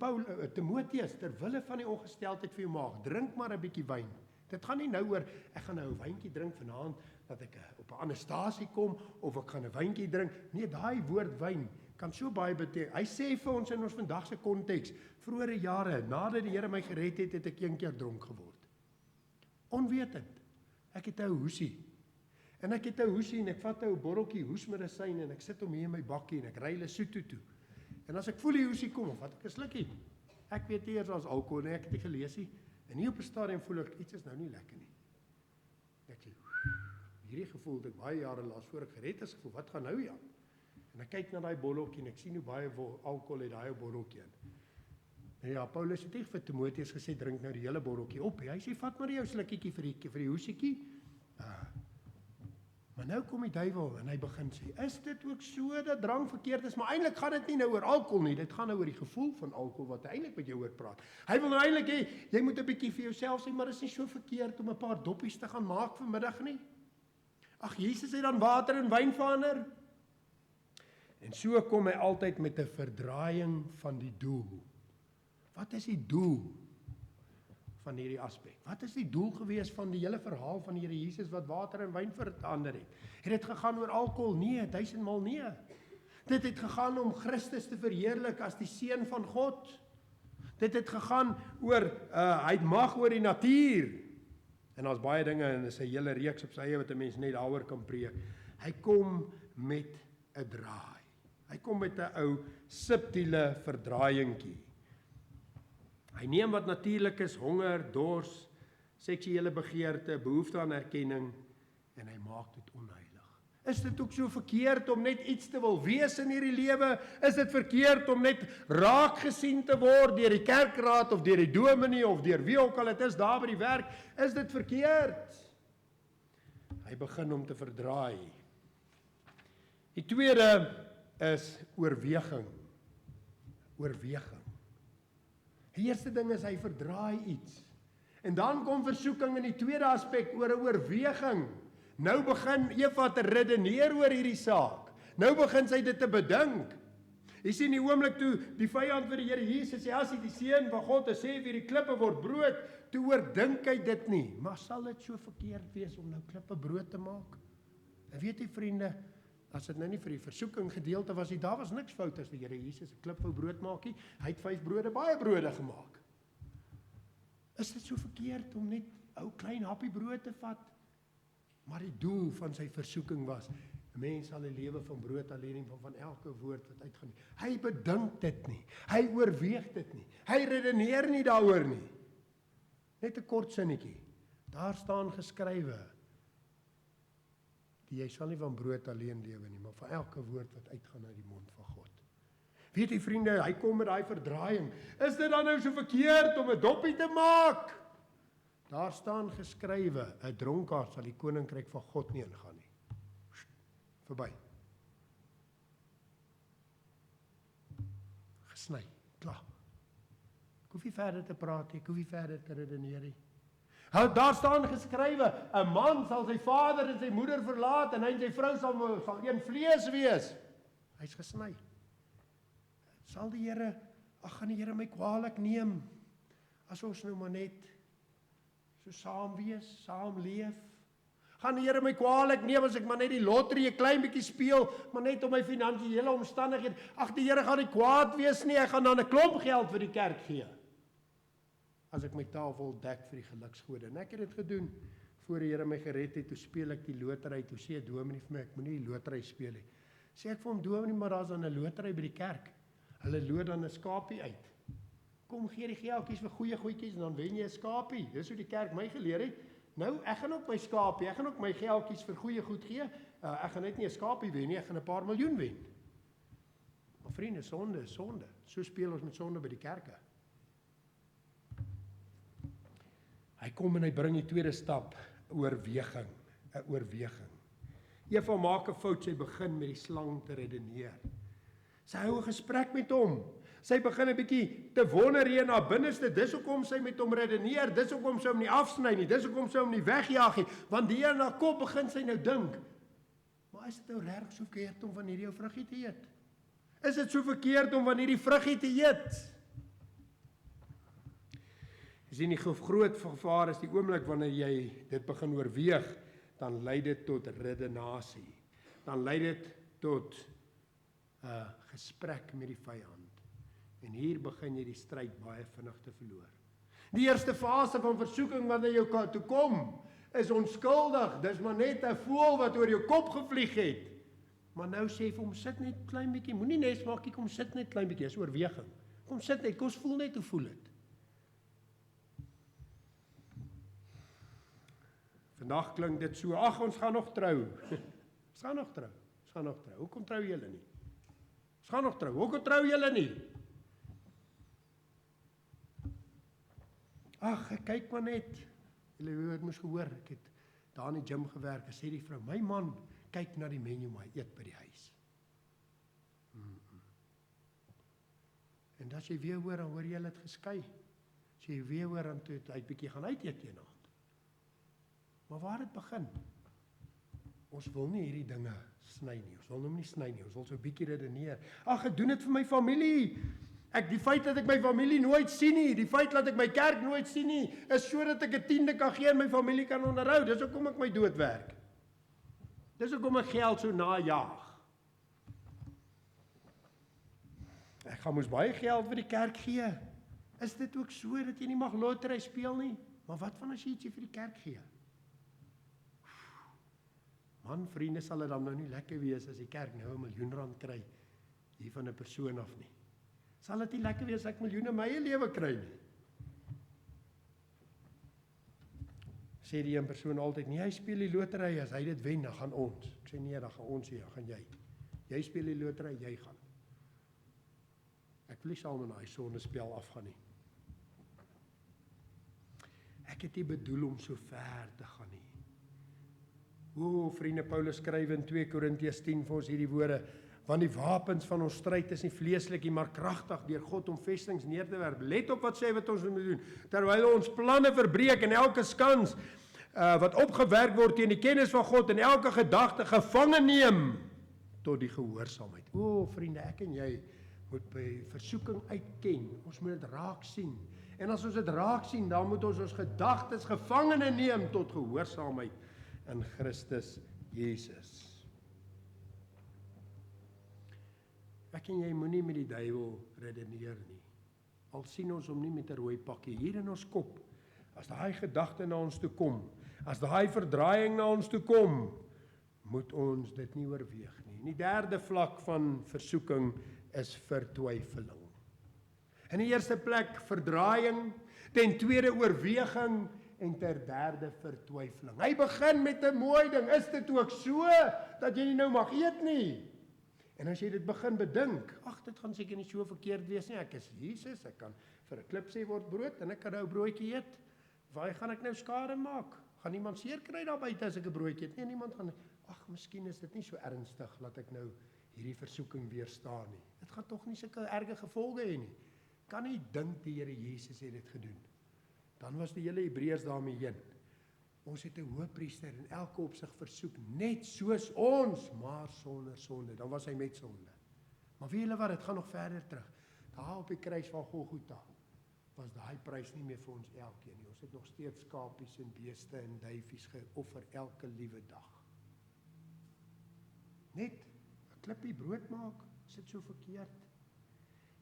Timoteus, ter wille van die ongesteldheid vir jou maag, drink maar 'n bietjie wyn. Dit gaan nie nou oor ek gaan nou 'n wyntjie drink vanaand dat ek op 'n ander stasie kom of ek gaan 'n wyntjie drink. Nee, daai woord wyn kan so baie beteken. Hy sê vir ons in ons vandagse konteks, vroeëre jare, nadat die Here my gered het, het ek een keer dronk geword. Onwetend. Ek het 'n hoesie. En ek het 'n hoesie en ek vat 'n botteltjie hoesmedisyn en ek sit hom hier in my bakkie en ek ry Lesotho toe. En as ek voel die hoesie kom, of wat ek 'n slukkie. Ek weet nie eers as alkohol nie, ek het dit gelees nie. En hier op 'n stadium voel ek iets is nou nie lekker nie. Ek sê, hierdie gevoel het ek baie jare laas voor ek gered is gevoel, wat gaan nou hier aan? En ek kyk na daai botteltjie en ek sien hoe baie alkohol het daai botteltjie in. En ja, Paulus het nie vir Timoteus gesê drink nou die hele botteltjie op. Hy sê vat maar jou slukkietjie vir die hoesietjie. Maar nou kom die duiwel en hy begin sê, is dit ook so dat drank verkeerd is? Maar eintlik gaan dit nie nou oor alkohol nie, dit gaan nou oor die gevoel van alkohol wat hy eintlik met jou oor praat. Hy wil nou eintlik hê, jy moet 'n bietjie vir jouself sê, maar dit is nie so verkeerd om 'n paar doppies te gaan maak vanmiddag nie. Ag, Jesus het dan water in wyn verander. En so kom hy altyd met 'n verdraaiing van die doel. Wat is die doel van hierdie aspek? Wat is die doel gewees van die hele verhaal van die Here Jesus wat water in wyn verander het? Het dit gegaan oor alkohol? Nee, 1000-maal nee. Dit het gegaan om Christus te verheerlik as die seun van God. Dit het gegaan oor hy het mag oor die natuur. En daar's baie dinge en is 'n hele reeks op sy eie wat 'n mens net daaroor kan preek. Hy kom met 'n draai. Hy kom met 'n ou subtiele verdraaiingkie. Hy neem wat natuurlik is, honger, dors, seksuele begeerte, behoefte aan erkenning en hy maak dit onheilig. Is dit ook so verkeerd om net iets te wil wees in hierdie lewe? Is dit verkeerd om net raak gesien te word deur die kerkraad of deur die dominee of deur wie ook al dit is daar by die werk? Is dit verkeerd? Hy begin om te verdraai. Die tweede is oorweging. Oorweging. Die eerste ding is hy verdraai iets. En dan kom versoeking in die tweede aspek oor 'n oorweging. Nou begin Eva te redeneer oor hierdie saak. Nou begin sy dit te bedink. Jy sien die oomblik toe die vyand vir die Here Jesus sê, as hy die seun van God is, sê vir die klippe word brood, toe oordink hy dit nie. Maar sal dit so verkeerd wees om nou klippe brood te maak? En weet jy vriende, as dit nou nie vir die versoeking gedeelte was nie, daar was niks fout as die Here Jesus 'n klip wou brood maak nie. Hy het 5 brode, baie brode gemaak. Is dit so verkeerd om net ou klein happie brood te vat? Maar die doel van sy versoeking was, 'n mens sal 'n lewe van brood alleen nie, maar van elke woord wat uitgaan. Hy bedink dit nie. Hy oorweeg dit nie. Hy redeneer nie daaroor nie. Net 'n kort sinnetjie. Daar staan geskrywe, jy sal nie van brood alleen lewe nie, maar van elke woord wat uitgaan uit die mond van God. Weet jy vriende, hy kom met daai verdraaiing. Is dit dan nou so verkeerd om 'n doppie te maak? Daar staan geskrywe, 'n dronkaard sal die koninkryk van God nie ingaan nie. Verby. Gesny, klaar. Ek hoef nie verder te praat nie, ek hoef nie verder te redeneer nie. Daar staan geskrywe, 'n man sal sy vader en sy moeder verlaat en hy en sy vrou sal een vlees wees. Hy's gesny. Gaan die Here my kwaadlik neem as ons nou maar net so saam wees, saam leef? Gaan die Here my kwaadlik neem as ek maar net die lottery 'n klein bietjie speel, maar net om my finansiële omstandighede? Ag, die Here gaan nie kwaad wees nie, hy gaan dan 'n klomp geld vir die kerk gee. As ek my tafel dek vir die geluksgode. En ek het dit gedoen, voor die Here my gered het, toe speel ek die lotery, toe sê 'n dominee vir my, ek moenie die lotery speel nie. Sê ek vir hom, dominee, maar daar's dan 'n lotery by die kerk. Hulle loot dan 'n skapie uit. Kom gee die geldjies vir goeie goedjies en dan wen jy 'n skapie. Dis hoe die kerk my geleer het. Nou, ek gaan ook my skapie, ek gaan ook my geldjies vir goeie goed gee. Ek gaan net nie 'n skapie wen nie, ek gaan 'n paar miljoen wen. Maar vriende, sonde is sonde. So speel ons met sonde by die kerke. Hy kom en hy bring die tweede stap, oorweging, 'n oorweging. Eva maak 'n fout, sy begin met die slang te redeneer. Sy hou 'n gesprek met hom. Sy begin 'n bietjie te wonder hier na binneste, dis hoekom sy met hom redeneer, dis hoekom sy hom nie afsny nie, dis hoekom sy hom nie wegjaag nie, want hier na kop begin sy nou dink. Maar is dit nou regtig so verkeerd om van hierdie ou vruggie te eet? Is dit so verkeerd om van hierdie vruggie te eet? Jy sien, die groot gevaar is die oomblik wanneer jy dit begin oorweeg, dan lei dit tot redenasie. Dan lei dit tot 'n gesprek met die vyand. En hier begin jy die stryd baie vinnig te verloor. Die eerste fase van versoeking wat na jou kant toe kom, is onskuldig. Dis maar net 'n voël wat oor jou kop gevlieg het. Maar nou sê vir hom, sit net klein bietjie, moenie nes maak nie, kom sit net klein bietjie, is oorweging. Kom sit net, kom voel net hoe voel dit. Vandag klink dit so, ag ons gaan nog trou. Ons gaan nog trou. Ons gaan nog trou. Hoekom trou julle nie? Ons gaan nog trou. Hoekom trou julle nie? Ag, ek kyk maar net. Julle het mos gehoor, ek het daar in die gym gewerk, sê die vrou, my man kyk na die menu maar eet by die huis. En as jy weer hoor, dan hoor jy hulle het geskei. As jy weer hoor, dan toe hy bietjie gaan uit eet eendag. Maar waar het begin? Ons wil nie hierdie dinge sny nie, ons wil hom nie sny nie, ons wil so 'n bietjie redeneer. Ag, ek doen dit vir my familie. Die feit dat ek my familie nooit sien nie, die feit dat ek my kerk nooit sien nie, is sodat ek 'n 10de kan gee en my familie kan onderhou. Dis hoekom ek my dood werk. Dis hoekom ek geld so najaag. Ek gaan mos baie geld vir die kerk gee. Is dit ook so dat jy nie mag lotery speel nie? Maar wat van as jy ietsie vir die kerk gee? Man, vriende, sal dit dan nou nie lekker wees as die kerk nou R1 miljoen kry hier van 'n persoon af nie. Sal dit nie lekker wees as ek miljoene my eie lewe kry nie? Sê die een persoon altyd, nee, hy speel die lotery, as hy dit wen, dan gaan ons. Ek sê nee, dan gaan ons hier, dan gaan jy. Jy speel die lotery, jy gaan. Ek wil nie saam in daai sonnespel afgaan nie. Ek het nie bedoel om so ver te gaan nie. O, vriende, Paulus skryf in 2 Korintiërs 10 vir ons hierdie woorde, want die wapens van ons stryd is nie vleeslik nie, maar kragtig deur God om vestings neer te werp. Let op wat sê wat ons moet doen, terwyl ons planne verbreek en elke skans wat opgewerk word teen die kennis van God en elke gedagte gevange neem tot die gehoorsaamheid. O, vriende, ek en jy moet by versoeking uitken. Ons moet dit raak sien. En as ons dit raak sien, dan moet ons gedagtes gevangene neem tot gehoorsaamheid in Christus Jesus. Ek en jy moenie met die duiwel redeneer nie. Al sien ons hom nie met 'n rooi pakkie hier in ons kop. As daai gedagte na ons toe kom, as daai verdraaiing na ons toe kom, moet ons dit nie oorweeg nie. En die derde vlak van versoeking is vertwyfeling. In die eerste plek verdraaiing, ten tweede oorweging en ter derde vertwyfeling. Hy begin met 'n mooi ding. Is dit ook so dat jy nie nou mag eet nie? En as jy dit begin bedink, ag, dit gaan seker nie so verkeerd wees nie. Ek is Jesus, ek kan vir 'n klip sê word brood en ek kan nou 'n broodjie eet. Waar gaan ek nou skade maak? Gaan niemand seer kry daar buite as ek 'n broodjie eet? Nee, niemand gaan. Ag, miskien is dit nie so ernstig dat ek nou hierdie versoeking weerstaan nie. Dit gaan tog nie sulke erge gevolge hê nie. Kan nie dink die Here Jesus het dit gedoen. Dan was die hele Hebreërs daarmee heen. Ons het 'n hoëpriester in elke opsig versoek, net soos ons, maar sonder sonde. Dan was hy met sonde. Maar weet julle wat, dit gaan nog verder terug. Daar op die kruis van Golgotha was daai prys nie meer vir ons elkeen nie. Ons het nog steeds skapies en beeste en duifies geoffer elke liewe dag. Net 'n klippie brood maak, is dit so verkeerd?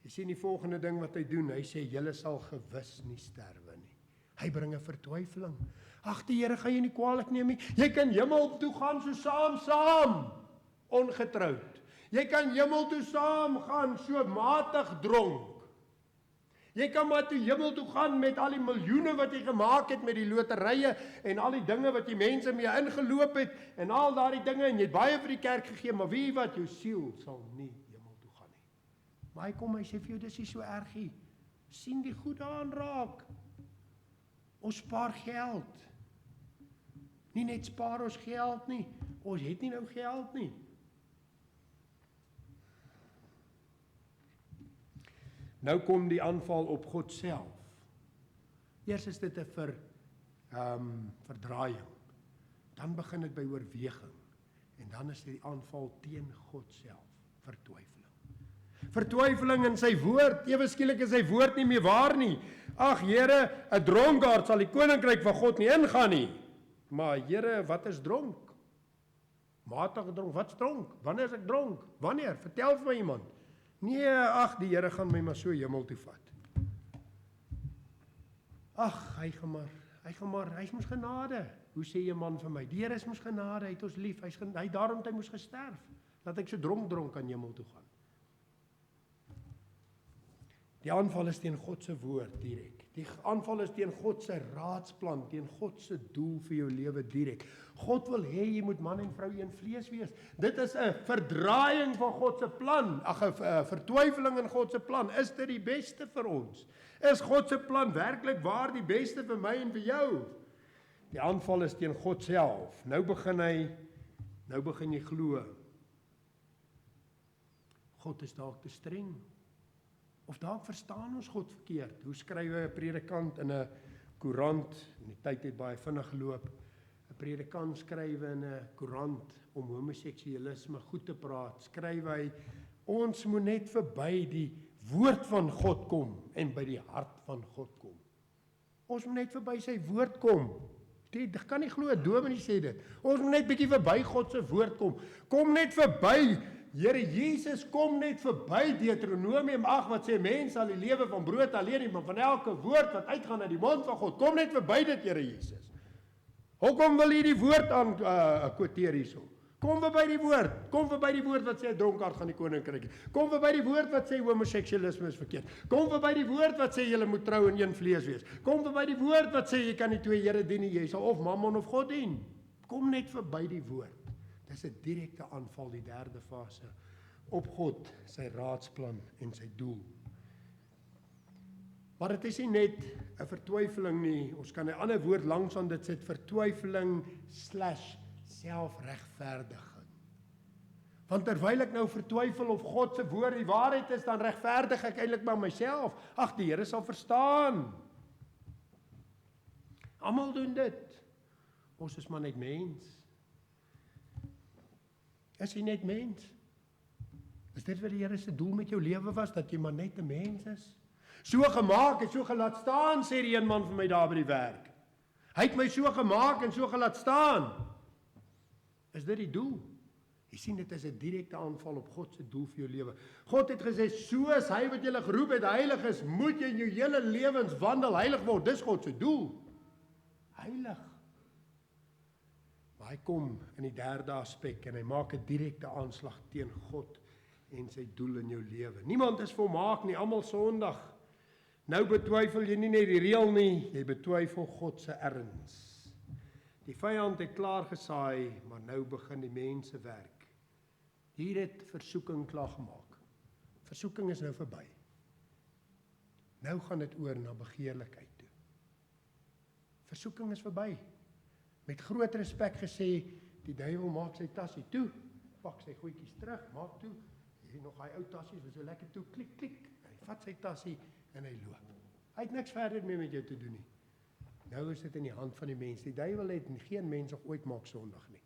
Jy sien die volgende ding wat hy doen, hy sê, julle sal gewis nie sterwe nie. Hy bring 'n vertwyfeling. Ag, die Here gaan jy nie kwaadlik neem nie. Jy kan hemel toe gaan so saam, ongetroud. Jy kan hemel toe saam gaan so matig dronk. Jy kan maar toe hemel toe gaan met al die miljoene wat jy gemaak het met die loterye en al die dinge wat jy mense mee ingeloop het en al daardie dinge en jy het baie vir die kerk gegee, maar weet jy wat, jou siel sal nie hemel toe gaan nie. Maar hy kom, hy sê vir jou, dis nie so erg nie. Sien die goed daaraan raak. Ons spaar geld. Nie net spaar ons geld nie, ons het nie nou geld nie. Nou kom die aanval op God self. Eers is dit 'n verdraaiing. Dan begin dit by oorweging. En dan is dit die aanval teen God self, vertwyfeling. Vertwyfeling in sy woord, ewe skielik is sy woord nie meer waar nie. Ag Here, 'n dronkaard sal die koninkryk van God nie ingaan nie. Maar Here, wat is dronk? Matig dronk, wat's dronk? Wanneer is ek dronk? Wanneer? Vertel vir my iemand. Nee, ag, die Here gaan my maar so hemel toe vat. Ag, hy is mos genade. Hoe sê jy man vir my? Die Here is mos genade, hy het ons lief, hy daarom het hy moes gesterf, dat ek so dronk aan hemel toe gaan. Die aanval is teen God se woord direk. Die aanval is teen God se raadsplan, teen God se doel vir jou lewe direk. God wil hê jy moet man en vrou een vlees wees. Dit is 'n verdraaiing van God se plan, 'n vertwyfeling in God se plan. Is dit die beste vir ons? Is God se plan werklik waar die beste vir my en vir jou? Die aanval is teen God self. Nou begin jy glo. God is dalk te streng. Of dalk verstaan ons God verkeerd. Hoe skryf 'n predikant in 'n koerant, en die tyd het baie vinnig geloop, 'n predikant skryf in 'n koerant om homoseksualisme goed te praat, skryf hy, ons moet net verby die woord van God kom en by die hart van God kom. Ons moet net verby sy woord kom. Dit kan nie glo, dominee sê dit. Ons moet net bietjie verby God se woord kom. Kom net verby Here Jesus, kom net verby Deuteronomium 8 wat sê mens sal die lewe van brood alleen nie, maar van elke woord wat uitgaan uit die mond van God. Kom net verby dit, Here Jesus. Hoekom wil jy die woord aan quoteer hierso? Kom verby die woord. Kom verby die woord wat sê 'n dronkaard gaan die koninkryk. Kom verby die woord wat sê homoseksualisme is verkeerd. Kom verby die woord wat sê jy moet trou en een vlees wees. Kom verby die woord wat sê jy kan nie twee Here dien nie, jy sal of Mammon of God dien. Kom net verby die woord. Dis 'n direkte aanval, die derde fase, op God, sy raadsplan en sy doel. Maar dit is nie net 'n vertwyfeling nie, ons kan 'n ander woord langs aan dit sit, vertwyfeling / selfregverdiging. Want terwyl ek nou vertwyfel of God se woord die waarheid is, dan regverdig ek eintlik maar myself. Ag, die Here sal verstaan. Almal doen dit. Ons is maar net mens. Is jy net mens? Is dit wat die Here se doel met jou lewe was, dat jy maar net 'n mens is? So gemaak en so gelaat staan, sê die een man vir my daar by die werk. Hy het my so gemaak en so gelaat staan. Is dit die doel? Jy sien, dit is 'n direkte aanval op God se doel vir jou lewe. God het gesê, soos hy wat julle geroep het heilig is, moet jy in jou hele lewenswandel heilig word. Dis God se doel. Heilig. Maar hy kom in die derde aspek en hy maak 'n direkte aanslag teen God en sy doel in jou lewe. Niemand is volmaak nie, almal sondig. Nou betwyfel jy nie net die reël nie, jy betwyfel God se erns. Die vyand het klaar gesaai, maar nou begin die mense werk. Hier het versoeking klaar gemaak. Versoeking is nou verby. Nou gaan dit oor na begeerlikheid toe. Versoeking is verby. Met groot respek gesê, die duiwel maak sy tassie toe, pak sy goedjies terug, maak toe, hy nog hy ou tassies, was so lekker toe, klik, klik, hy vat sy tassie en hy loop. Hy het niks verder meer met jou te doen nie. Nou is dit in die hand van die mens. Die duiwel het geen mens nog ooit maak sondig nie.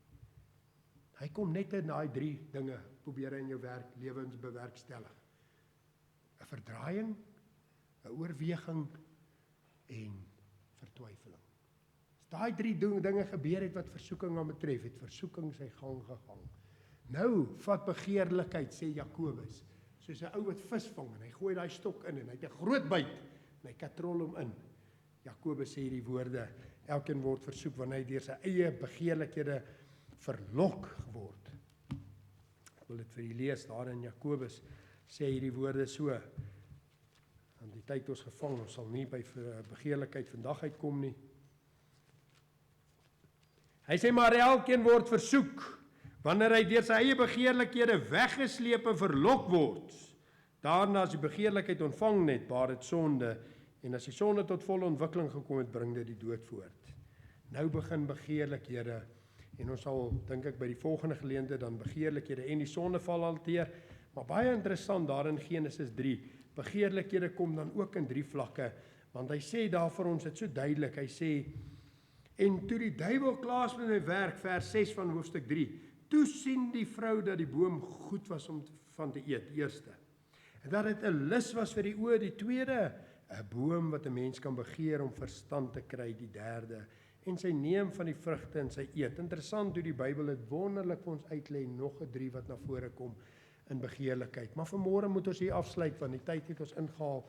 Hy kom net in daai 3 dinge, probeer in jou werk, lewens bewerkstellig. 'n Verdraaiing, 'n oorweging en vertwyfeling. As daai 3 dinge gebeur het wat versoeking aan betref, het versoeking sy gang gegaan. Nou vat begeerlikheid, sê Jakobus, soos 'n ou wat vis vang en hy gooi daai stok in en hy het 'n groot byt en hy katrol hom in. Jakobus sê hierdie woorde, elkeen word versoek wanneer hy deur sy eie begeerlikhede verlok word. Ek wil dit vir julle lees, daar in Jakobus sê hierdie woorde so. Aan die tyd ons gevang, ons sal nie by begeerlikheid vandag uitkom nie. Hy sê maar elkeen word versoek wanneer hy deur sy eie begeerlikhede weggesleep en verlok word. Daarna as die begeerlikheid ontvang net, baar dit sonde, en as die sonde tot volle ontwikkeling gekom het, bring dit die dood voort. Nou begin begeerlikhede, en ons sal, dink ek, by die volgende geleentheid dan begeerlikhede en die sondeval hanteer, maar baie interessant daar in Genesis 3, begeerlikhede kom dan ook in 3 vlakke, want hy sê daar vir ons, dit so duidelik, hy sê, en toe die duiwel klaar met my werk, vers 6 van hoofstuk 3, toe sien die vrou dat die boom goed was om van te eet, eerste, en dat dit 'n lus was vir die oë, die tweede, 'n boom wat 'n mens kan begeer om verstand te kry, die derde, en sy neem van die vrugte en sy eet. Interessant hoe die Bybel dit wonderlik vir ons uitlê, nog 'n 3 wat na vore kom in begeerlikheid. Maar vanmôre moet ons hier afsluit want die tyd het ons ingehaal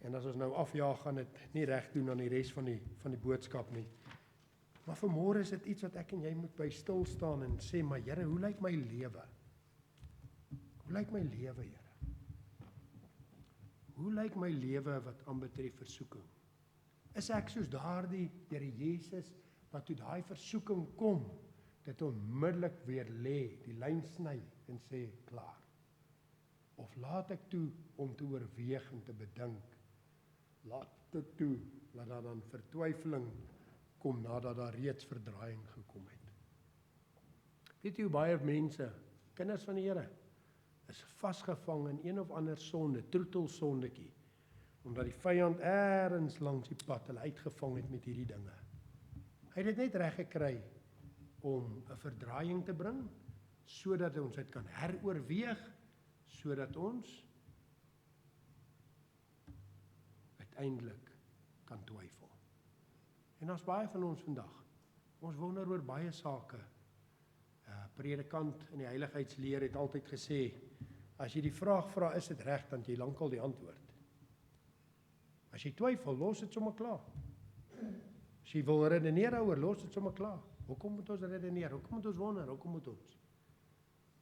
en as ons nou afjaag gaan dit nie reg doen aan die res van die boodskap nie. Maar vanmôre is dit iets wat ek en jy moet by stil staan en sê, maar Here, hoe lyk my lewe? Hoe lyk my lewe, Here? Hoe lyk my lewe wat aanbetref versoeking? Is ek soos daardie Here Jesus wat toe daai versoeking kom, dit onmiddellik weer lê, die lyn sny en sê klaar? Of laat ek toe om te oorweeg en te bedink? Laat dit toe dat daar dan vertwyfeling kom nadat daar reeds verdraaiing gekom het. Weet jy hoe baie mense, kinders van die Here, is vasgevang in een of ander sonde, troetelsondetjie, omdat die vyand eers langs die pad hulle uitgevang het met hierdie dinge. Hy het dit net reg gekry om 'n verdraaiing te bring, sodat ons dit kan heroorweeg, sodat ons uiteindelik kan twyfel. En ons baie van ons vandag, ons wonder oor baie sake. Predikant in die heiligheidsleer het altyd gesê, as jy die vraag vra, is dit reg, dan het jy lankal die antwoord. As jy twyfel, los dit sommer klaar. As jy wil redeneer oor, los dit sommer klaar. Hoekom moet ons redeneer? Hoekom moet ons wonder? Hoekom moet ons?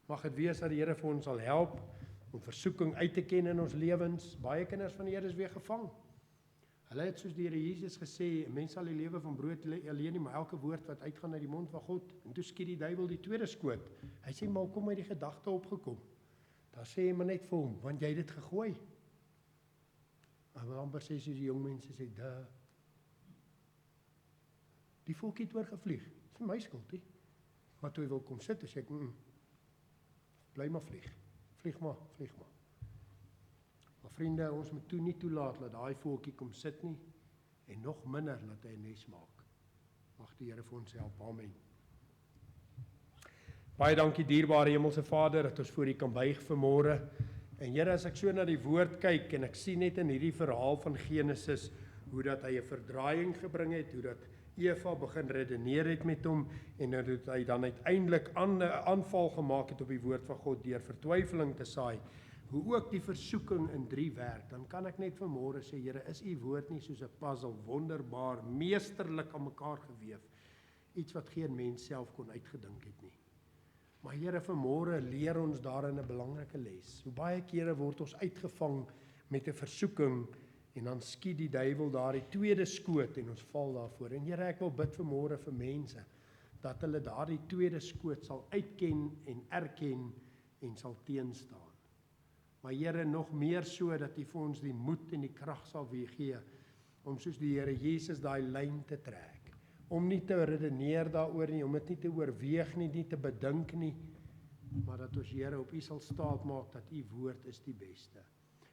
Mag dit wees dat die Here vir ons sal help om versoeking uit te ken in ons lewens. Baie kinders van die Here is weer gevang. Hulle het soos die Here Jesus gesê, mense sal die lewe van brood alleen nie, maar elke woord wat uitgaan uit die mond van God. En toe skiet die duiwel die tweede skoot. Hy sê, maar kom uit die gedagte opgekom. Daar sê hy maar net vir hom, want jy het dit gegooi. En wil amper sê, soos die jong mense sê, die voeltjie het oorgevlieg. Dis my skuld, nie? Maar toe hy wil kom sit, sê ek, bly maar vlieg. Vlieg maar. Maar vriende, ons moet toe nie toelaat dat daai voeltjie kom sit nie, en nog minder laat hy 'n nes maak. Mag die Here vir ons help, amen. Baie dankie dierbare Hemelse Vader, dat ons voor U kan buig vanmôre. En Here, as ek so na die woord kyk, en ek sien net in hierdie verhaal van Genesis, hoe dat hy 'n verdraaiing gebring het, hoe dat Eva begin redeneer het met hom, en dat hy dan uiteindelik 'n aanval gemaak het op die woord van God, deur vertwyfeling te saai, hoe ook die versoeking in 3 werk, dan kan ek net vanmôre sê, Here, is U woord nie soos 'n puzzel, wonderbaar, meesterlik aan mekaar geweef, iets wat geen mens self kon uitgedink het nie. Maar Here, vanmôre leer ons daarin 'n belangrike les. Hoe baie kere word ons uitgevang met 'n versoeking, en dan skiet die duiwel daar die tweede skoot, en ons val daarvoor. En Here, ek wil bid vanmôre vir mense, dat hulle daardie tweede skoot sal uitken en erken, en sal teenstaan. Maar Here, nog meer so, dat U vir ons die moed en die krag sal gee, om soos die Here Jesus daai lyn te trek, om nie te redeneer daaroor nie, om dit nie te oorweeg nie, nie te bedink nie, maar dat ons Here op U sal staat maak, dat U woord is die beste.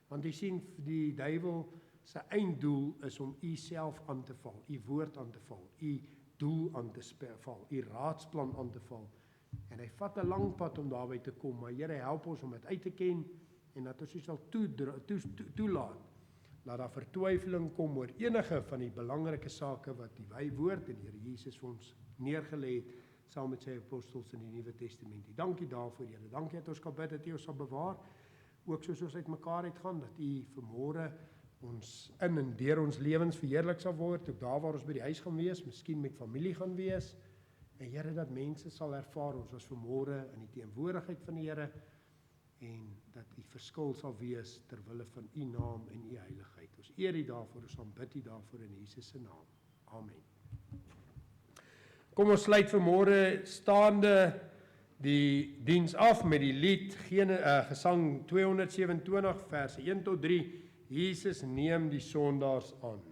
Want U sien, die duiwel se einddoel is om U self aan te val, U woord aan te val, U doel aan te val, U raadsplan aan te val. En hy vat 'n lang pad om daarby te kom, maar Here, help ons om dit uit te ken, en dat ons sal toelaat, dat daar vertwyfeling kom oor enige van die belangrike sake wat die woord en die Here Jesus vir ons neergelê het, saam met sy apostels in die Nuwe Testament. Dankie daarvoor, Here. Dankie dat ons kan bid dat U ons sal bewaar, ook soos ons uit mekaar uitgaan, dat U vanmôre ons in en deur ons lewens verheerlik sal word, ook daar waar ons by die huis gaan wees, miskien met familie gaan wees, en Here, dat mense sal ervaar ons as vanmôre in die teenwoordigheid van die Here, en dat U verskil sal wees ter wille van U naam en U heiligheid. Ons eer U daarvoor, ons aanbid U daarvoor in Jesus se naam. Amen. Kom ons sluit vanmôre staande die diens af met die lied Gesang 227 verse 1 tot 3. Jesus neem die sondaars aan.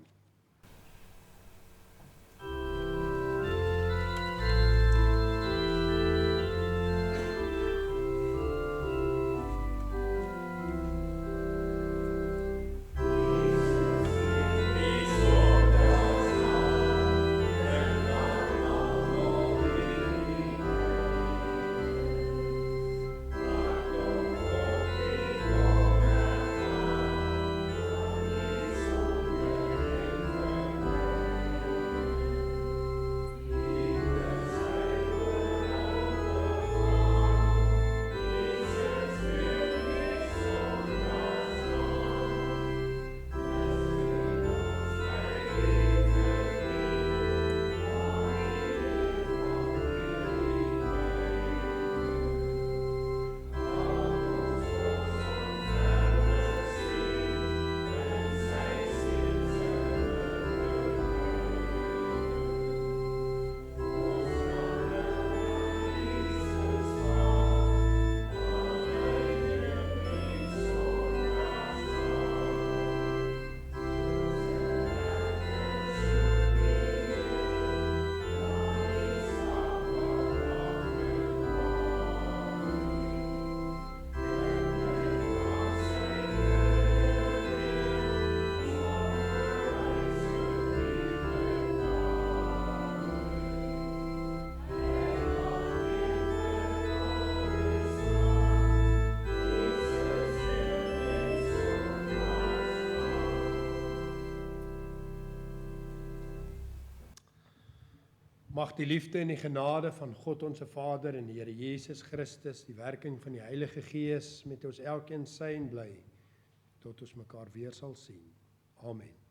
Mag die liefde en die genade van God onze Vader en die Here Jesus Christus, die werking van die Heilige Gees met ons elkeen sein bly, tot ons mekaar weer sal sien. Amen.